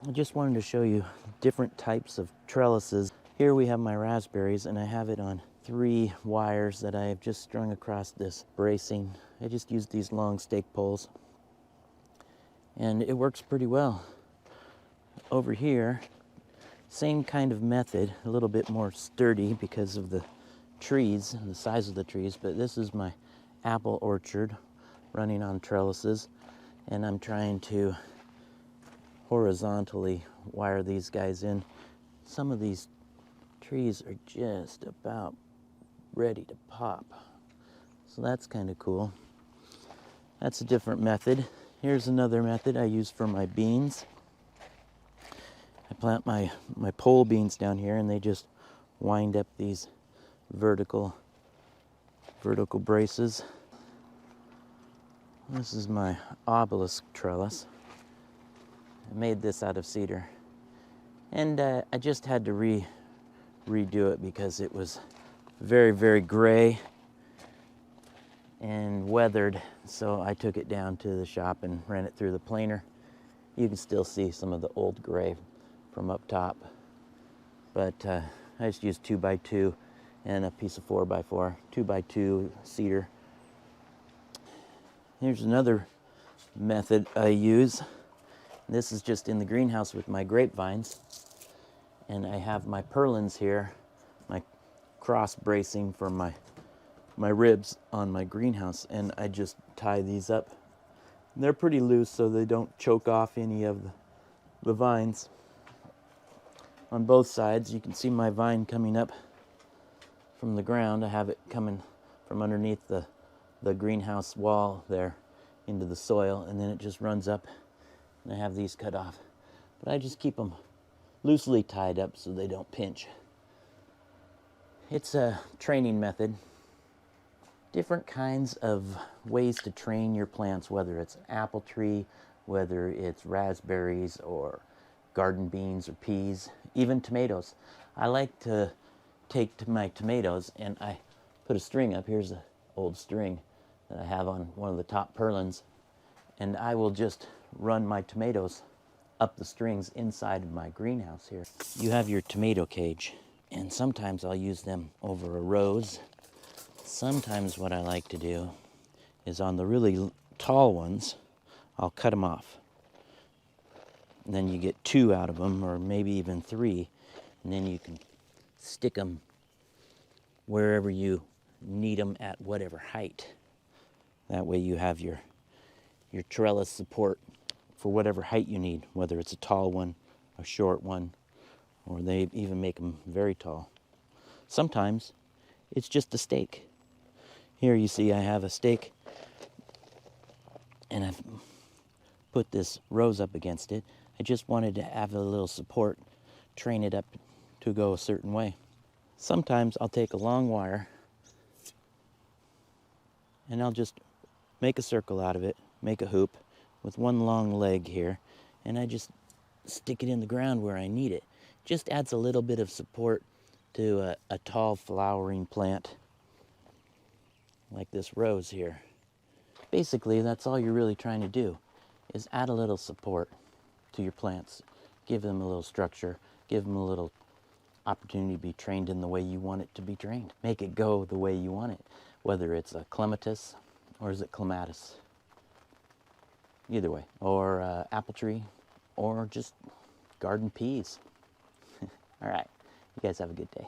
I just wanted to show you different types of trellises. Here we have my raspberries, and I have it on 3 wires that I have just strung across this bracing. I just used these long stake poles, and it works pretty well. Over here, same kind of method, a little bit more sturdy because of the trees and the size of the trees, but this is my apple orchard running on trellises, and I'm trying to horizontally wire these guys in. Some of these trees are just about ready to pop, so that's kind of cool. That's a different method. Here's another method I use for my beans. I plant my pole beans down here, and they just wind up these vertical braces. This is my obelisk trellis. I made this out of cedar, and I just had to redo it because it was very, very gray and weathered. So I took it down to the shop and ran it through the planer. You can still see some of the old gray from up top, but I just used 2x2 and a piece of 4x4, 2x2 cedar. Here's another method I use. This is just in the greenhouse with my grapevines, and I have my purlins here, my cross bracing for my ribs on my greenhouse, and I just tie these up. They're pretty loose so they don't choke off any of the vines. On both sides, you can see my vine coming up from the ground. I have it coming from underneath the greenhouse wall there into the soil, and then it just runs up, and I have these cut off. But I just keep them loosely tied up so they don't pinch. It's a training method. Different kinds of ways to train your plants, whether it's an apple tree, whether it's raspberries or garden beans or peas, even tomatoes. I like to take my tomatoes and I put a string up. Here's an old string that I have on one of the top purlins, and I will just run my tomatoes up the strings inside of my greenhouse here. You have your tomato cage, and sometimes I'll use them over a rose. Sometimes what I like to do is on the really tall ones, I'll cut them off. And then you get 2 out of them, or maybe even 3, and then you can stick them wherever you need them at whatever height. That way you have your trellis support for whatever height you need, whether it's a tall one, a short one, or they even make them very tall. Sometimes it's just a stake. Here you see I have a stake, and I've put this rose up against it. I just wanted to have a little support, train it up to go a certain way. Sometimes I'll take a long wire and I'll just make a circle out of it, make a hoop with one long leg here, and I just stick it in the ground where I need it. Just adds a little bit of support to a tall flowering plant like this rose here. Basically, that's all you're really trying to do, is add a little support to your plants. Give them a little structure, give them a little opportunity to be trained in the way you want it to be trained. Make it go the way you want it, whether it's a clematis or is it clematis. Either way, or apple tree, or just garden peas. All right, you guys have a good day.